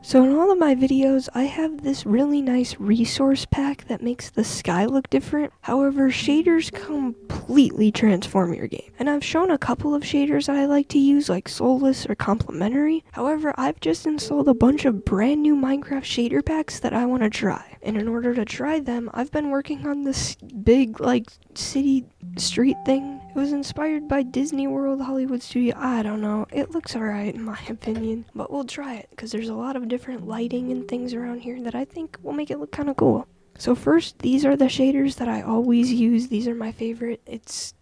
So in all of my videos, I have this really nice resource pack that makes the sky look different. However, shaders completely transform your game. And I've shown a couple of shaders that I like to use, like Soulless or Complementary. However, I've just installed a bunch of brand new Minecraft shader packs that I want to try. And in order to try them, I've been working on this big, city street thing. It was inspired by Disney World, Hollywood Studio. I don't know. It looks alright in my opinion. But we'll try it, because there's a lot of different lighting and things around here that I think will make it look kind of cool. So first, these are the shaders that I always use. These are my favorite. It's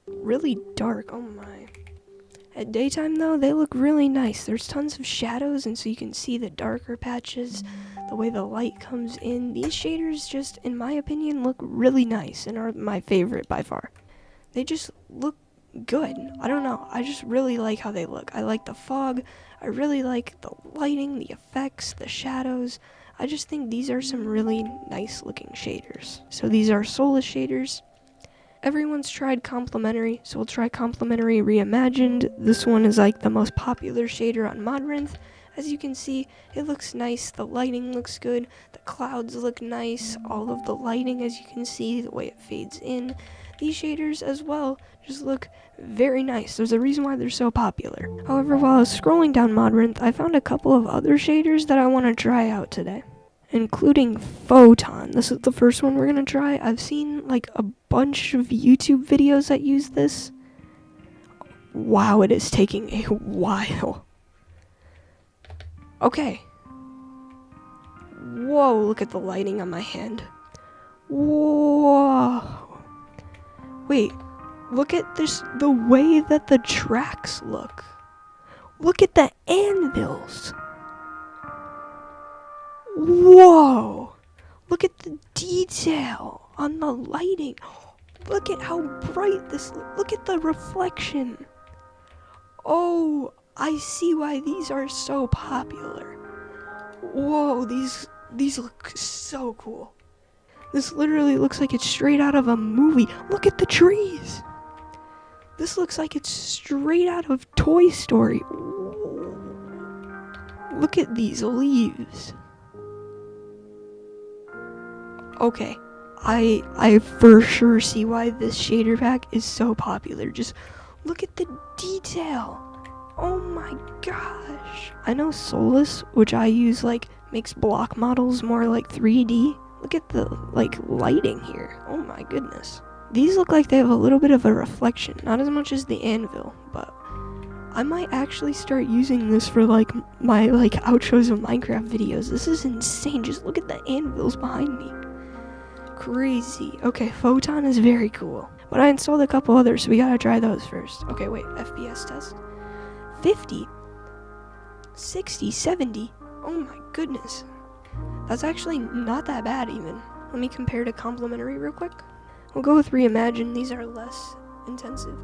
really dark. Oh my. At daytime though, they look really nice. There's tons of shadows, and so you can see the darker patches, the way the light comes in. These shaders just, in my opinion, look really nice and are my favorite by far. They just look good. I don't know. I just really like how they look. I like the fog. I really like the lighting, the effects, the shadows. I just think these are some really nice looking shaders. So these are Soulless shaders. Everyone's tried Complementary, so we'll try Complementary Reimagined. This one is like the most popular shader on Modrinth. As you can see, it looks nice, the lighting looks good, the clouds look nice, all of the lighting, as you can see, the way it fades in. These shaders as well just look very nice. There's a reason why they're so popular. However, while I was scrolling down Modrinth, I found a couple of other shaders that I want to try out today, including Photon. This is the first one we're going to try. I've seen like a bunch of YouTube videos that use this. Wow, it is taking a while. Okay. Whoa, look at the lighting on my hand. Whoa. Wait, look at this, the way that the tracks look. Look at the anvils. Whoa. Look at the detail on the lighting. Look at how bright this looks. Look at the reflection. Oh, I see why these are so popular. Whoa, these look so cool. This literally looks like it's straight out of a movie. Look at the trees. This looks like it's straight out of Toy Story. Look at these leaves. Okay, I for sure see why this shader pack is so popular. Just look at the detail. Oh my gosh. I know Soulless, which I use, makes block models more like 3D. Look at the, lighting here. Oh my goodness. These look like they have a little bit of a reflection. Not as much as the anvil, but I might actually start using this for, my, outros of Minecraft videos. This is insane. Just look at the anvils behind me. Crazy. Okay, Photon is very cool. But I installed a couple others, so we gotta try those first. Okay, wait. FPS test. 50. 60. 70. Oh my goodness. That's actually not that bad even. Let me compare to Complementary real quick. We'll go with Reimagine. These are less intensive.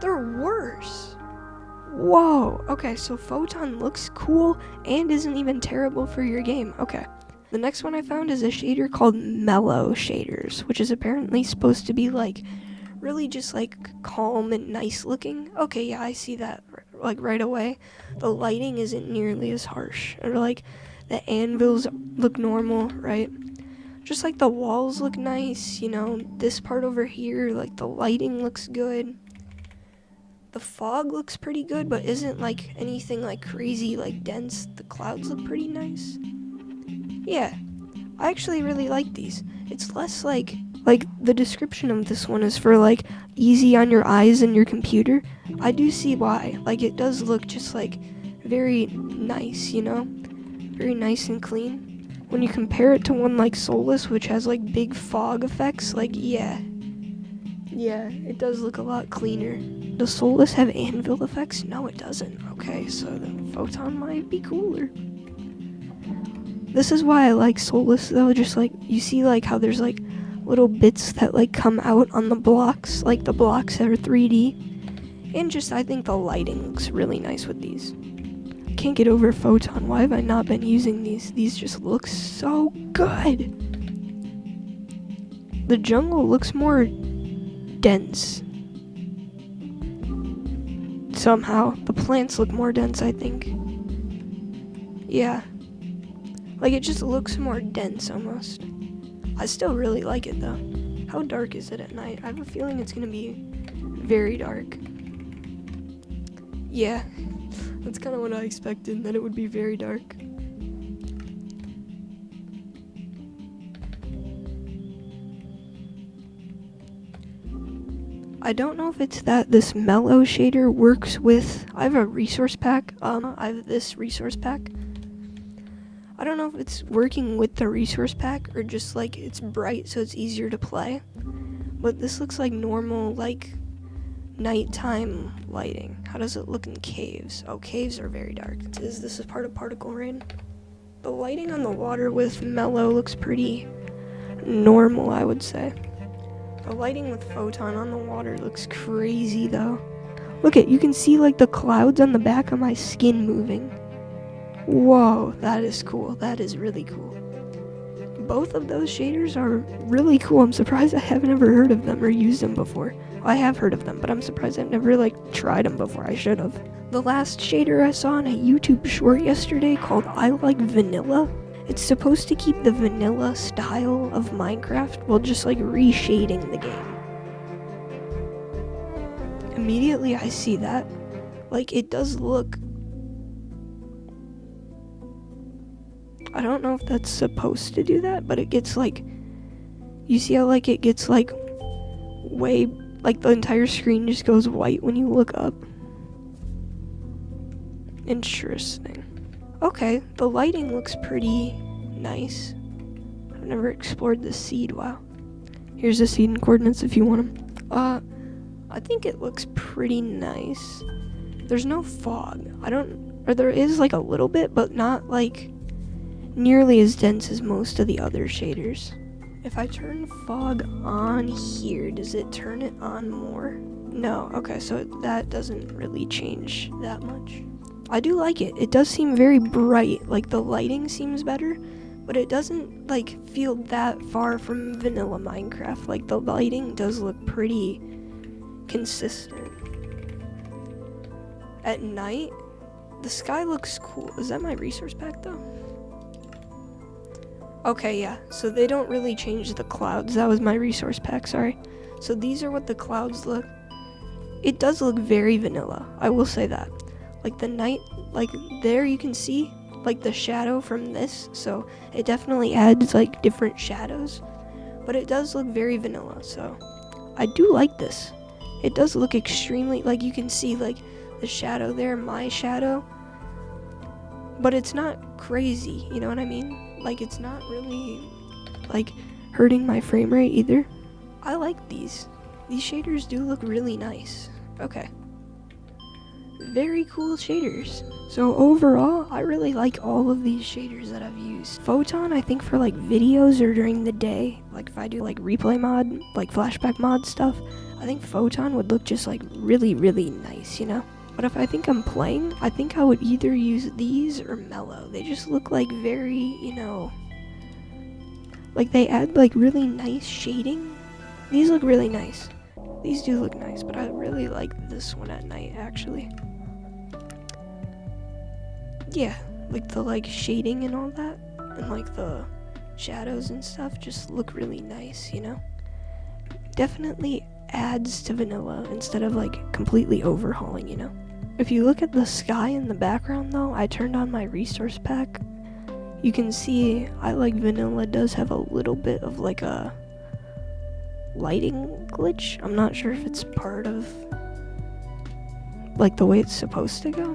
They're worse. Whoa. Okay, so Photon looks cool and isn't even terrible for your game. Okay. The next one I found is a shader called Mellow shaders, which is apparently supposed to be really just calm and nice looking. Okay, yeah, I see that right away. The lighting isn't nearly as harsh. Or the anvils look normal, right? Just the walls look nice, this part over here, the lighting looks good. The fog looks pretty good, but isn't anything crazy dense. The clouds look pretty nice. Yeah, I actually really like these. It's less the description of this one is for easy on your eyes and your computer. I do see why. It does look just very nice, very nice and clean. When you compare it to one like Soulless, which has big fog effects, yeah, it does look a lot cleaner. Does Soulless have anvil effects? No, it doesn't. Okay, so then Photon might be cooler. This is why I like Soulless though, just you see how there's little bits that come out on the blocks, the blocks that are 3D. And just I think the lighting looks really nice with these. I can't get over Photon. Why have I not been using these? These just look so good. The jungle looks more dense. Somehow. The plants look more dense, I think. Yeah. Like, it just looks more dense almost. I still really like it though. How dark is it at night? I have a feeling it's gonna be very dark. Yeah, that's kind of what I expected, that it would be very dark. I don't know if it's that this Mellow shader works with, I have a resource pack, I have this resource pack. I don't know if it's working with the resource pack or just like it's bright so it's easier to play. But this looks like normal, like, nighttime lighting. How does it look in caves? Oh, caves are very dark. This is part of particle rain. The lighting on the water with Mellow looks pretty normal, I would say. The lighting with Photon on the water looks crazy though. Look you can see like the clouds on the back of my skin moving. Whoa, that is cool. That is really cool. Both of those shaders are really cool. I'm surprised I haven't ever heard of them or used them before. I have heard of them, but I'm surprised I've never tried them before. I should have. The last shader I saw on a YouTube short yesterday called I Like Vanilla. It's supposed to keep the vanilla style of Minecraft while just reshading the game. Immediately I see that. It does look... I don't know if that's supposed to do that, but it gets you see how it gets way, the entire screen just goes white when you look up. Interesting. Okay, the lighting looks pretty nice. I've never explored the seed. Wow. Here's the seed and coordinates if you want them. I think it looks pretty nice. There's no fog. Or there is a little bit, but not nearly as dense as most of the other shaders. If I turn fog on here, does it turn it on more? No, okay, so that doesn't really change that much. I do like it. It does seem very bright. The lighting seems better, but it doesn't feel that far from vanilla Minecraft. The lighting does look pretty consistent. At night, the sky looks cool. Is that my resource pack though? Okay, yeah, so they don't really change the clouds. That was my resource pack, sorry. So these are what the clouds look. It does look very vanilla, I will say that. The night, there you can see, the shadow from this, so it definitely adds, different shadows. But it does look very vanilla, so I do like this. It does look extremely, you can see, the shadow there, my shadow. But it's not crazy, you know what I mean? It's not really, hurting my frame rate either. I like these. These shaders do look really nice. Okay. Very cool shaders. So overall, I really like all of these shaders that I've used. Photon, I think for videos or during the day, if I do replay mod, flashback mod stuff, I think Photon would look just really, really nice, you know? But if I think I'm playing, I think I would either use these or Mellow. They just look very, you know, they add really nice shading. These look really nice. These do look nice, but I really like this one at night, actually. Yeah, the shading and all that, and the shadows and stuff just look really nice, you know? Definitely adds to vanilla instead of completely overhauling, you know? If you look at the sky in the background though, I turned on my resource pack. You can see I Like Vanilla does have a little bit of a lighting glitch. I'm not sure if it's part of the way it's supposed to go.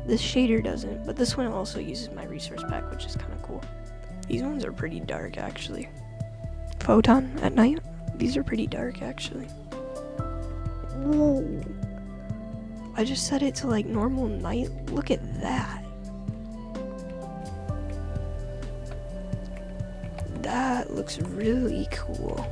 This shader doesn't, but this one also uses my resource pack, which is kind of cool. These ones are pretty dark actually. Photon at night, these are pretty dark actually. Whoa. I just set it to normal night. Look at that. That looks really cool.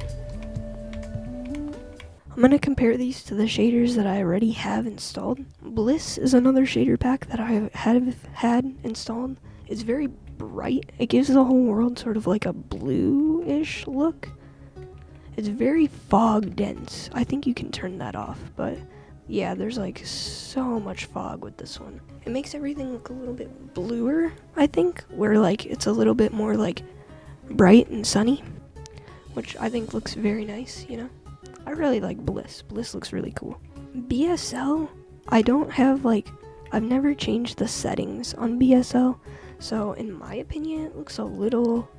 I'm gonna compare these to the shaders that I already have installed. Bliss is another shader pack that I have had installed. It's very bright. It gives the whole world sort of a blue-ish look. It's very fog dense. I think you can turn that off, but Yeah, there's like so much fog with this one. It makes everything look a little bit bluer, I think, where like it's a little bit more like bright and sunny, which I think looks very nice, you know? I really like Bliss. Bliss looks really cool. BSL, I've never changed the settings on BSL, so in my opinion, it looks a little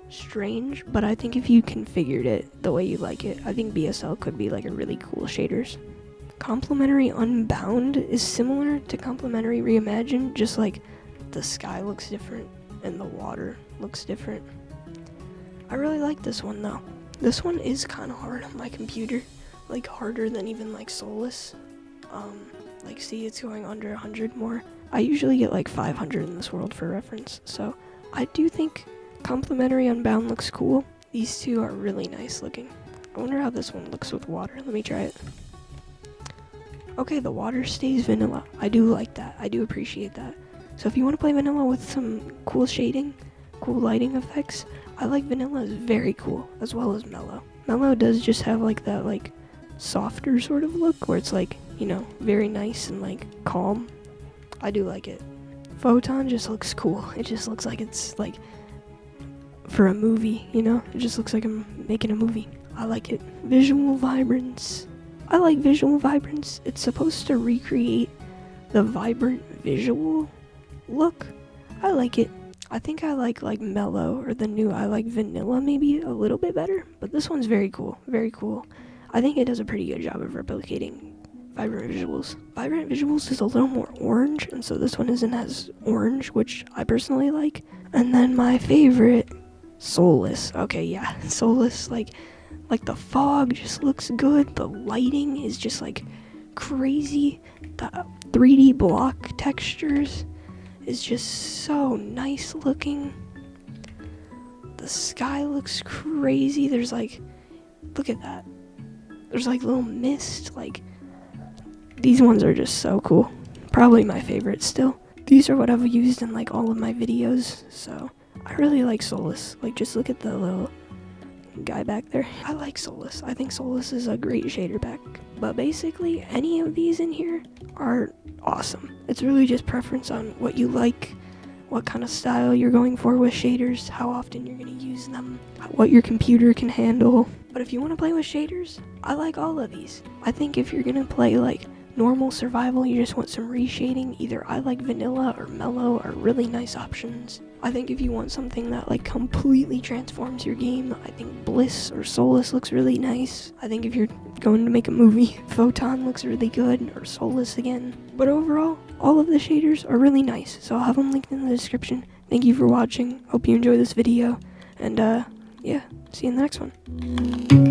strange, but I think if you configured it the way you like it, I think BSL could be like a really cool shaders. Complementary Unbound is similar to Complementary Reimagined, just like the sky looks different and the water looks different. I really like this one though. This one is kind of hard on my computer, like harder than even like Solus. Like see, it's going under 100 more. I usually get like 500 in this world for reference, so I do think Complementary Unbound looks cool. These two are really nice looking. I wonder how this one looks with water. Let me try it. Okay, the water stays vanilla. I do like that. I do appreciate that. So if you want to play vanilla with some cool shading, cool lighting effects, I like vanilla is very cool, as well as Mellow. Mellow does just have like that like softer sort of look where it's like, you know, very nice and like calm. I do like it. Photon just looks cool. It just looks like it's like for a movie, you know? It just looks like I'm making a movie. I like it. Visual Vibrance. I like Visual Vibrance. It's supposed to recreate the vibrant visual look. I like it. I think I like Mellow or the new I like Vanilla maybe a little bit better, but this one's very cool. Very cool. I think it does a pretty good job of replicating vibrant visuals. Vibrant visuals is a little more orange, and so this one isn't as orange, which I personally like. And then my favorite, Solus. Okay, yeah, Solus, like the fog just looks good. The lighting is just like crazy. The 3D block textures is just so nice looking. The sky looks crazy. There's like, look at that. There's like little mist. Like, these ones are just so cool. Probably my favorite still. These are what I've used in like all of my videos, so I really like Solus. Like, just look at the little guy back there. I like Solus. I think Solus is a great shader pack. But basically, any of these in here are awesome. It's really just preference on what you like, what kind of style you're going for with shaders, how often you're going to use them, what your computer can handle. But if you want to play with shaders, I like all of these. I think if you're going to play like normal survival, you just want some reshading, either I like Vanilla or Mellow are really nice options. I think if you want something that like completely transforms your game, I think Bliss or Solus looks really nice. I think if you're going to make a movie, Photon looks really good, or Solus again. But overall, all of the shaders are really nice, so I'll have them linked in the description. Thank you for watching. Hope you enjoy this video, and yeah, see you in the next one.